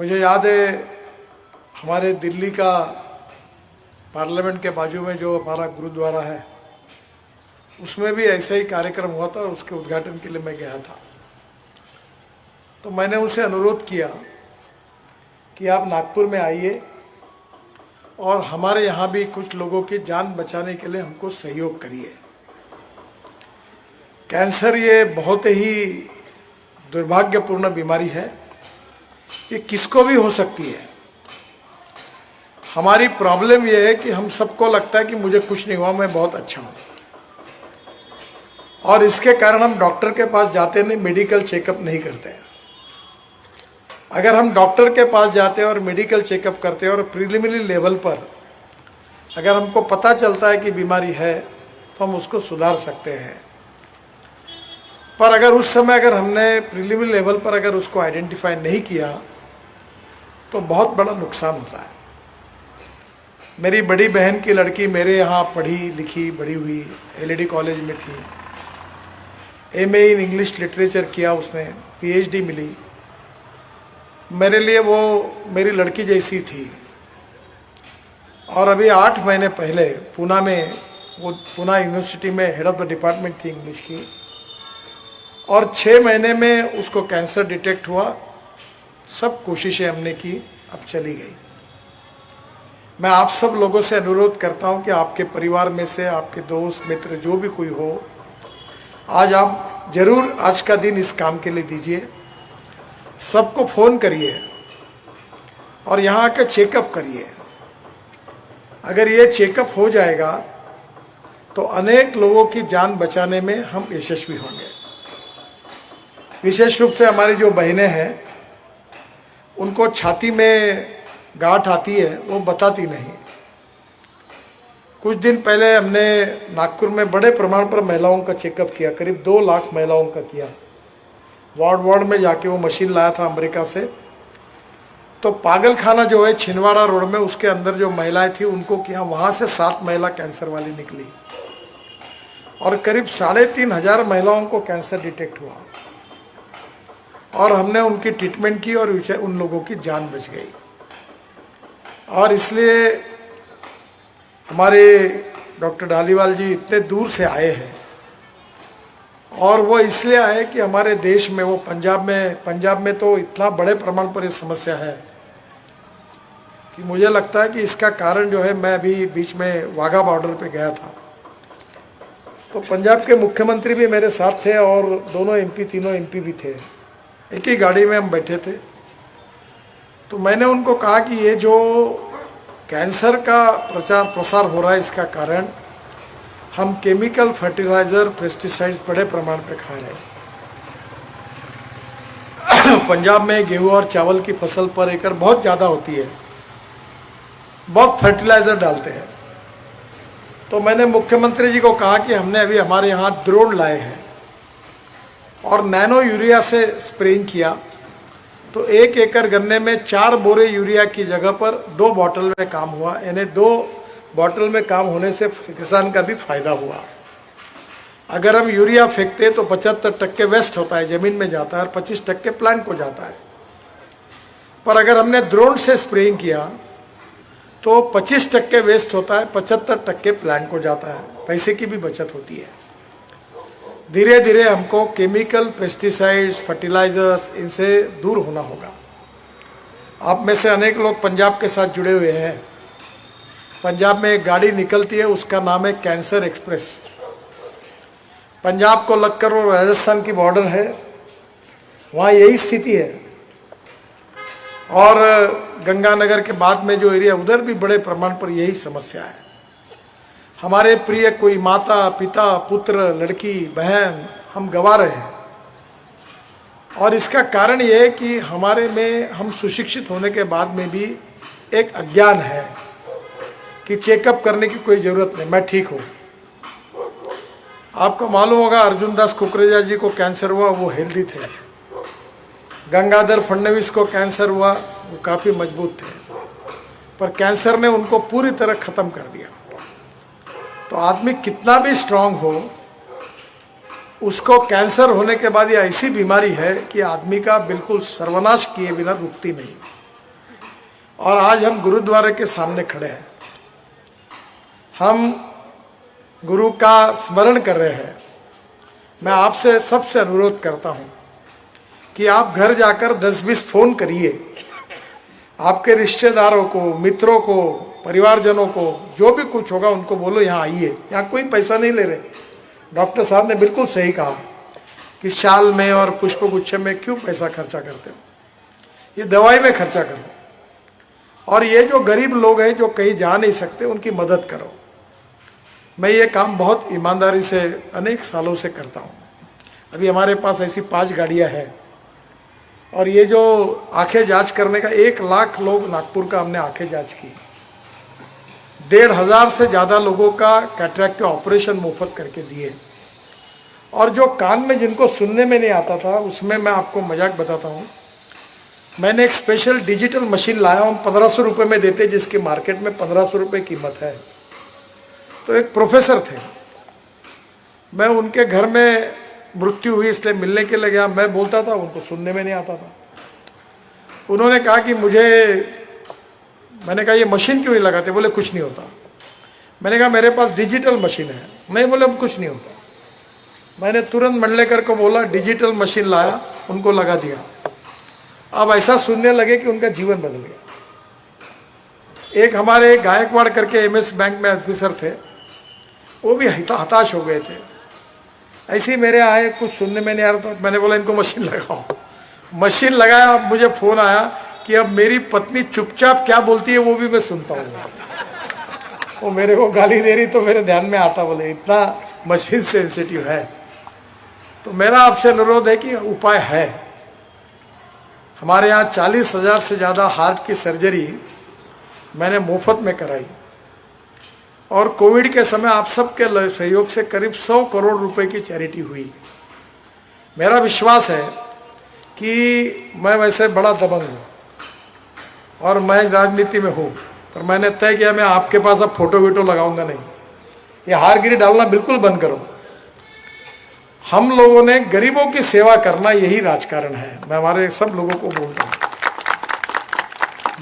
मुझे याद है हमारे दिल्ली का पार्लियामेंट के बाजू में जो हमारा गुरुद्वारा है उसमें भी ऐसा ही कार्यक्रम हुआ था। उसके उद्घाटन के लिए मैं गया था। तो मैंने उनसे अनुरोध किया कि आप नागपुर में आइए और हमारे यहाँ भी कुछ लोगों की जान बचाने के लिए हमको सहयोग करिए। कैंसर ये बहुत ही दुर्भाग्यपूर्ण बीमारी है, ये किसको भी हो सकती है। हमारी प्रॉब्लम ये है कि हम सबको लगता है कि मुझे कुछ नहीं हुआ, मैं बहुत अच्छा हूँ, और इसके कारण हम डॉक्टर के पास जाते नहीं, मेडिकल चेकअप नहीं करते हैं। अगर हम डॉक्टर के पास जाते हैं और मेडिकल चेकअप करते हैं और प्रिलिमिनरी लेवल पर अगर हमको पता चलता है कि बीमारी है तो हम उसको सुधार सकते हैं। पर अगर उस समय अगर हमने प्रिलिमिनरी लेवल पर अगर उसको आइडेंटिफाई नहीं किया तो बहुत बड़ा नुकसान होता है। मेरी बड़ी बहन की लड़की मेरे यहाँ पढ़ी लिखी बड़ी हुई, एलईडी कॉलेज में थी, एमए इन इंग्लिश लिटरेचर किया उसने, पीएचडी मिली। मेरे लिए वो मेरी लड़की जैसी थी। और अभी 8 महीने पहले पूना में, वो पूना यूनिवर्सिटी में हेड ऑफ द डिपार्टमेंट थी इंग्लिश की, और 6 महीने में उसको कैंसर डिटेक्ट हुआ। सब कोशिशें हमने की, अब चली गई। मैं आप सब लोगों से अनुरोध करता हूं कि आपके परिवार में से आपके दोस्त मित्र जो भी कोई हो, आज आप जरूर आज का दिन इस काम के लिए दीजिए। सबको फ़ोन करिए और यहाँ आकर चेकअप करिए। अगर ये चेकअप हो जाएगा तो अनेक लोगों की जान बचाने में हम यशस्वी होंगे। विशेष रूप से हमारी जो बहनें हैं उनको छाती में गांठ आती है, वो बताती नहीं। कुछ दिन पहले हमने नागपुर में बड़े प्रमाण पर महिलाओं का चेकअप किया, करीब 2 लाख महिलाओं का किया। वार्ड में जाके वो मशीन लाया था अमेरिका से। तो पागल खाना जो है छिंदवाड़ा रोड में, उसके अंदर जो महिलाएं थी उनको किया, वहाँ से 7 महिला कैंसर वाली निकली और करीब 3,500 महिलाओं को कैंसर डिटेक्ट हुआ और हमने उनकी ट्रीटमेंट की और उन लोगों की जान बच गई। और इसलिए हमारे डॉक्टर डालीवाल जी इतने दूर से आए हैं, और वो इसलिए आए कि हमारे देश में, वो पंजाब में तो इतना बड़े प्रमाण पर ये समस्या है कि मुझे लगता है कि इसका कारण जो है, मैं अभी बीच में वाघा बॉर्डर पे गया था तो पंजाब के मुख्यमंत्री भी मेरे साथ थे और तीनों एमपी भी थे। एक ही गाड़ी में हम बैठे थे। तो मैंने उनको कहा कि ये जो कैंसर का प्रचार प्रसार हो रहा है, इसका कारण हम केमिकल फर्टिलाइज़र पेस्टिसाइड्स बड़े प्रमाण पे खा रहे हैं। पंजाब में गेहूं और चावल की फसल पर एकड़ बहुत ज़्यादा होती है, बहुत फर्टिलाइज़र डालते हैं। तो मैंने मुख्यमंत्री जी को कहा कि हमने अभी हमारे यहाँ ड्रोन लाए हैं और नैनो यूरिया से स्प्रेइंग किया तो 1 एकड़ गन्ने में 4 बोरे यूरिया की जगह पर 2 बॉटल में काम हुआ। यानी 2 बॉटल में काम होने से किसान का भी फायदा हुआ। अगर हम यूरिया फेंकते तो 75% वेस्ट होता है, ज़मीन में जाता है, और 25% प्लांट को जाता है। पर अगर हमने ड्रोन से स्प्रेइंग किया तो 25% वेस्ट होता है, 75% प्लांट को जाता है, पैसे की भी बचत होती है। धीरे धीरे हमको केमिकल पेस्टिसाइड्स फर्टिलाइजर्स इनसे दूर होना होगा। आप में से अनेक लोग पंजाब के साथ जुड़े हुए हैं। पंजाब में एक गाड़ी निकलती है, उसका नाम है कैंसर एक्सप्रेस। पंजाब को लगकर वो राजस्थान की बॉर्डर है, वहाँ यही स्थिति है। और गंगानगर के बाद में जो एरिया, उधर भी बड़े प्रमाण पर यही समस्या है। हमारे प्रिय कोई माता पिता पुत्र लड़की बहन हम गंवा रहे हैं, और इसका कारण ये है कि हमारे में, हम सुशिक्षित होने के बाद में भी एक अज्ञान है कि चेकअप करने की कोई ज़रूरत नहीं, मैं ठीक हूँ। आपको मालूम होगा अर्जुन दास कुकरेजा जी को कैंसर हुआ, वो हेल्दी थे। गंगाधर फडणवीस को कैंसर हुआ, वो काफ़ी मजबूत थे, पर कैंसर ने उनको पूरी तरह ख़त्म कर दिया। तो आदमी कितना भी स्ट्रांग हो, उसको कैंसर होने के बाद ये ऐसी बीमारी है कि आदमी का बिल्कुल सर्वनाश किए बिना रुकती नहीं। और आज हम गुरुद्वारे के सामने खड़े हैं, हम गुरु का स्मरण कर रहे हैं। मैं आपसे सबसे अनुरोध करता हूं कि आप घर जाकर 10-20 फ़ोन करिए, आपके रिश्तेदारों को, मित्रों को, परिवारजनों को, जो भी कुछ होगा उनको बोलो यहाँ आइए। यहाँ कोई पैसा नहीं ले रहे। डॉक्टर साहब ने बिल्कुल सही कहा कि शाल में और पुष्पगुच्छ में क्यों पैसा खर्चा करते हो, ये दवाई में खर्चा करो। और ये जो गरीब लोग हैं जो कहीं जा नहीं सकते, उनकी मदद करो। मैं ये काम बहुत ईमानदारी से अनेक सालों से करता हूँ। अभी हमारे पास ऐसी 5 गाड़ियाँ हैं और ये जो आंखें जांच करने का 1 लाख लोग नागपुर का हमने आंखें जांच की। 1,500 से ज़्यादा लोगों का कैटरैक्ट के ऑपरेशन मुफ्त करके दिए। और जो कान में जिनको सुनने में नहीं आता था, उसमें मैं आपको मजाक बताता हूँ, मैंने एक स्पेशल डिजिटल मशीन लाया हूँ। 1500 रुपये में देते, जिसकी मार्केट में 1500 रुपये कीमत है। तो एक प्रोफेसर थे, मैं उनके घर में मृत्यु हुई इसलिए मिलने के लिए गया। मैं बोलता था, उनको सुनने में नहीं आता था। उन्होंने कहा कि मैंने कहा ये मशीन क्यों नहीं लगाते? बोले कुछ नहीं होता। मैंने कहा मेरे पास डिजिटल मशीन है। नहीं, बोले कुछ नहीं होता। मैंने तुरंत मंडलेकर को बोला, डिजिटल मशीन लाया, उनको लगा दिया। अब ऐसा सुनने लगे कि उनका जीवन बदल गया। एक हमारे गायकवाड़ करके MS बैंक में ऑफिसर थे, वो भी हताश हो गए थे। ऐसे ही मेरे आए, कुछ सुनने में नहीं आ रहा था। मैंने बोला इनको मशीन लगाओ। मशीन लगाया। अब मुझे फ़ोन आया कि अब मेरी पत्नी चुपचाप क्या बोलती है वो भी मैं सुनता हूँ। वो मेरे को गाली दे रही तो मेरे ध्यान में आता, बोले इतना मशीन सेंसिटिव है। तो मेरा आपसे अनुरोध है कि उपाय है। हमारे यहाँ 40,000 से ज़्यादा हार्ट की सर्जरी मैंने मुफ्त में कराई। और कोविड के समय आप सबके सहयोग से करीब 100 करोड़ रुपए की चैरिटी हुई। मेरा विश्वास है कि मैं वैसे बड़ा दबंग हूँ और मैं राजनीति में हूँ, पर मैंने तय किया मैं आपके पास अब फोटो वीटो लगाऊंगा नहीं। ये हारगिरी डालना बिल्कुल बंद करो। हम लोगों ने गरीबों की सेवा करना, यही राजकारण है। मैं हमारे सब लोगों को बोलता हूँ,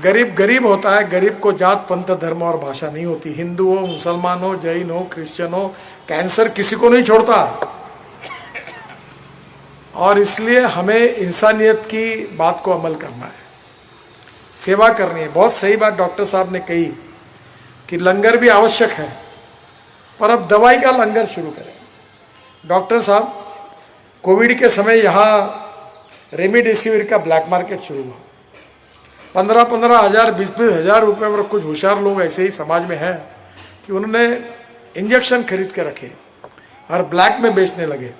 गरीब गरीब होता है। गरीब को जात, पंथ, धर्म और भाषा नहीं होती। हिंदू हो, मुसलमान हो, जैन हो, क्रिश्चियन हो, कैंसर किसी को नहीं छोड़ता। और इसलिए हमें इंसानियत की बात को अमल करना है, सेवा करनी है। बहुत सही बात डॉक्टर साहब ने कही कि लंगर भी आवश्यक है, पर अब दवाई का लंगर शुरू करें। डॉक्टर साहब, कोविड के समय यहाँ रेमडेसिविर का ब्लैक मार्केट शुरू हुआ। 15-15 हज़ार, 20-20 हज़ार रुपये में कुछ होशियार लोग ऐसे ही समाज में हैं कि उन्होंने इंजेक्शन खरीद के रखे और ब्लैक में बेचने लगे।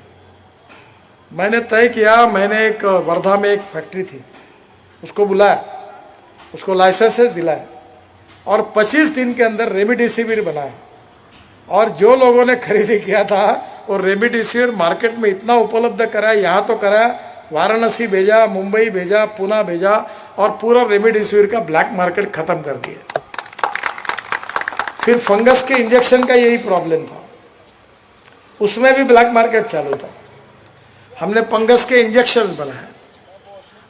मैंने तय किया, मैंने एक वर्धा में एक फैक्ट्री थी, उसको बुलाया, उसको लाइसेंसेस दिलाया और 25 दिन के अंदर रेमडेसिविर बनाया। और जो लोगों ने खरीदी किया था वो रेमडेसिविर मार्केट में इतना उपलब्ध कराया, यहाँ तो कराया, वाराणसी भेजा, मुंबई भेजा, पुणे भेजा और पूरा रेमडेसिविर का ब्लैक मार्केट खत्म कर दिया। फिर फंगस के इंजेक्शन का यही प्रॉब्लम था, उसमें भी ब्लैक मार्केट चालू था। हमने फंगस के इंजेक्शन बनाए।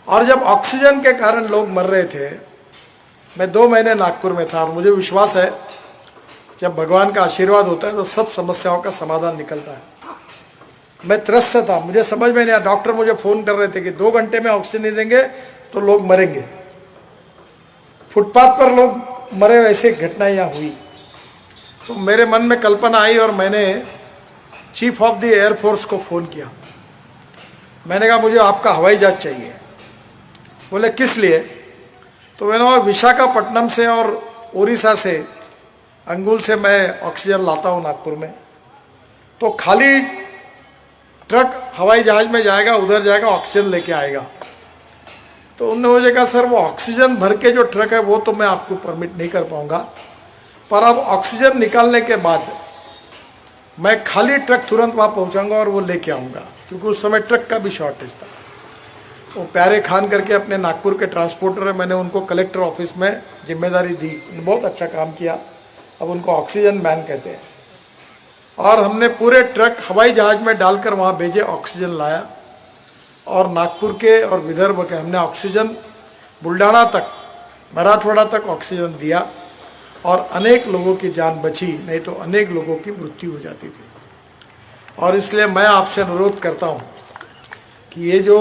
और जब ऑक्सीजन के कारण लोग मर रहे थे, मैं 2 महीने नागपुर में था और मुझे विश्वास है जब भगवान का आशीर्वाद होता है तो सब समस्याओं का समाधान निकलता है। मैं त्रस्त था, मुझे समझ में नहीं आया। डॉक्टर मुझे फ़ोन कर रहे थे कि 2 घंटे में ऑक्सीजन नहीं देंगे तो लोग मरेंगे। फुटपाथ पर लोग मरे, वैसे घटनाएं यहाँ हुई। तो मेरे मन में कल्पना आई और मैंने चीफ ऑफ द एयरफोर्स को फ़ोन किया। मैंने कहा मुझे आपका हवाई जहाज चाहिए। बोले किस लिए? तो मैंने कहा विशाखापट्टनम से और उड़ीसा से, अंगुल से मैं ऑक्सीजन लाता हूँ नागपुर में। तो खाली ट्रक हवाई जहाज में जाएगा, उधर जाएगा, ऑक्सीजन लेके आएगा। तो उन्होंने मुझे कहा सर वो ऑक्सीजन भर के जो ट्रक है वो तो मैं आपको परमिट नहीं कर पाऊँगा, पर अब ऑक्सीजन निकालने के बाद मैं खाली ट्रक तुरंत वहाँ पहुँचाऊँगा और वो लेके आऊँगा, क्योंकि उस समय ट्रक का भी शॉर्टेज था। वो प्यारे खान करके अपने नागपुर के ट्रांसपोर्टर है, मैंने उनको कलेक्टर ऑफिस में जिम्मेदारी दी। उन्होंने बहुत अच्छा काम किया। अब उनको ऑक्सीजन मैन कहते हैं। और हमने पूरे ट्रक हवाई जहाज में डालकर वहाँ भेजे, ऑक्सीजन लाया। और नागपुर के और विदर्भ के हमने ऑक्सीजन बुल्ढाना तक मराठवाड़ा तक ऑक्सीजन दिया और अनेक लोगों की जान बची, नहीं तो अनेक लोगों की मृत्यु हो जाती थी। और इसलिए मैं आपसे अनुरोध करता हूँ कि ये जो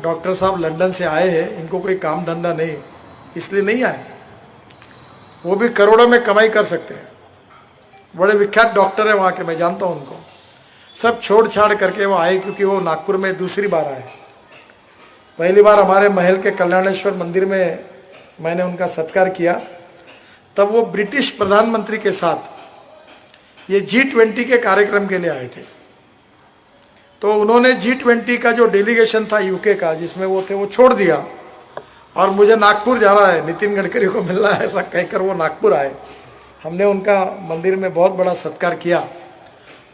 डॉक्टर साहब लंदन से आए हैं, इनको कोई काम धंधा नहीं, इसलिए नहीं आए। वो भी करोड़ों में कमाई कर सकते हैं, बड़े विख्यात डॉक्टर हैं वहाँ के, मैं जानता हूँ उनको। सब छोड़ छाड़ करके वो आए, क्योंकि वो नागपुर में दूसरी बार आए। पहली बार हमारे महल के कल्याणेश्वर मंदिर में मैंने उनका सत्कार किया, तब वो ब्रिटिश प्रधानमंत्री के साथ ये G20 के कार्यक्रम के लिए आए थे। तो उन्होंने G20 का जो डेलीगेशन था यूके का, जिसमें वो थे, वो छोड़ दिया और मुझे नागपुर जा रहा है, नितिन गडकरी को मिलना है, ऐसा कहकर वो नागपुर आए। हमने उनका मंदिर में बहुत बड़ा सत्कार किया।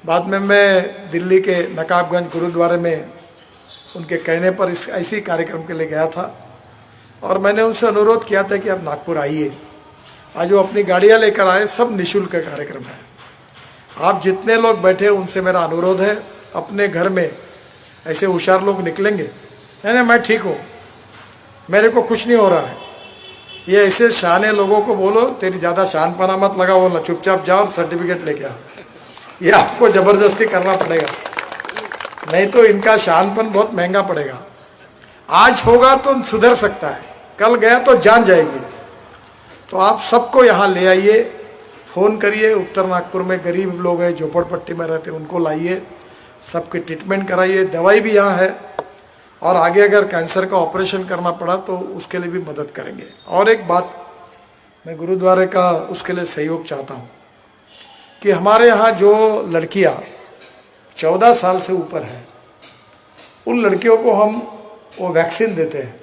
बाद में मैं दिल्ली के नकाबगंज गुरुद्वारे में उनके कहने पर इस ऐसी कार्यक्रम के लिए गया था और मैंने उनसे अनुरोध किया था कि आप नागपुर आइए। आज वो अपनी गाड़ियाँ लेकर आए, सब निःशुल्क का कार्यक्रम है। आप जितने लोग बैठे उनसे मेरा अनुरोध है, अपने घर में ऐसे होशियार लोग निकलेंगे, नहीं मैं ठीक हूँ, मेरे को कुछ नहीं हो रहा है, ये ऐसे शाने लोगों को बोलो तेरी ज़्यादा शानपना मत लगा, बोलना चुपचाप जाओ सर्टिफिकेट लेके आओ। ये आपको ज़बरदस्ती करना पड़ेगा, नहीं तो इनका शानपन बहुत महंगा पड़ेगा। आज होगा तो सुधर सकता है, कल गया तो जान जाएगी। तो आप सबको यहाँ ले आइए, फ़ोन करिए। उत्तर नागपुर में गरीब लोग हैं, झोपड़पट्टी में रहते, उनको लाइए, सबके ट्रीटमेंट कराइए, दवाई भी यहाँ है, और आगे अगर कैंसर का ऑपरेशन करना पड़ा तो उसके लिए भी मदद करेंगे। और एक बात मैं गुरुद्वारे का उसके लिए सहयोग चाहता हूँ कि हमारे यहाँ जो लड़कियाँ 14 साल से ऊपर हैं, उन लड़कियों को हम वो वैक्सीन देते हैं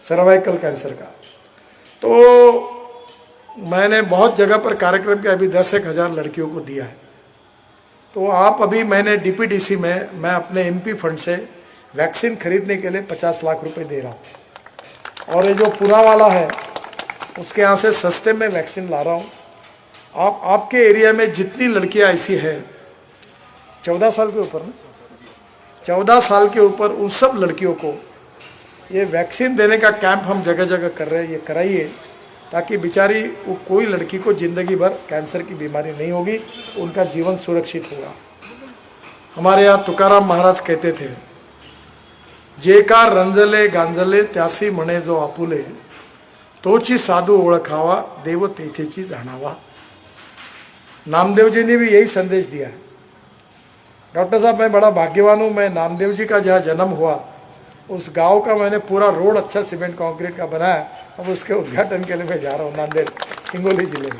सर्वाइकल कैंसर का। तो मैंने बहुत जगह पर कार्यक्रम के अभी 10-1 हज़ार लड़कियों को दिया है। तो आप अभी मैंने DPDC में मैं अपने MP फंड से वैक्सीन खरीदने के लिए 50 लाख रुपए दे रहा हूँ, और ये जो पुणे वाला है उसके यहाँ से सस्ते में वैक्सीन ला रहा हूँ। आपके एरिया में जितनी लड़कियाँ ऐसी हैं 14 साल के ऊपर, 14 साल के ऊपर, उन सब लड़कियों को ये वैक्सीन देने का कैंप हम जगह जगह कर रहे हैं, ये कराइए, ताकि बेचारी वो कोई लड़की को ज़िंदगी भर कैंसर की बीमारी नहीं होगी, उनका जीवन सुरक्षित होगा। हमारे यहाँ तुकाराम महाराज कहते थे, जे का रंजले गांजले त्यासी म्हणे जो आपुले, तोची साधू ओळखावा देव तेथेची जाणावा। नामदेव जी ने भी यही संदेश दिया है। डॉक्टर साहब, मैं बड़ा भाग्यवान हूँ, मैं नामदेव जी का जहाँ जन्म हुआ उस गांव का मैंने पूरा रोड अच्छा सीमेंट कंक्रीट का बनाया। अब उसके उद्घाटन के लिए मैं जा रहा हूँ नांदेड़, हिंगोली जिले में।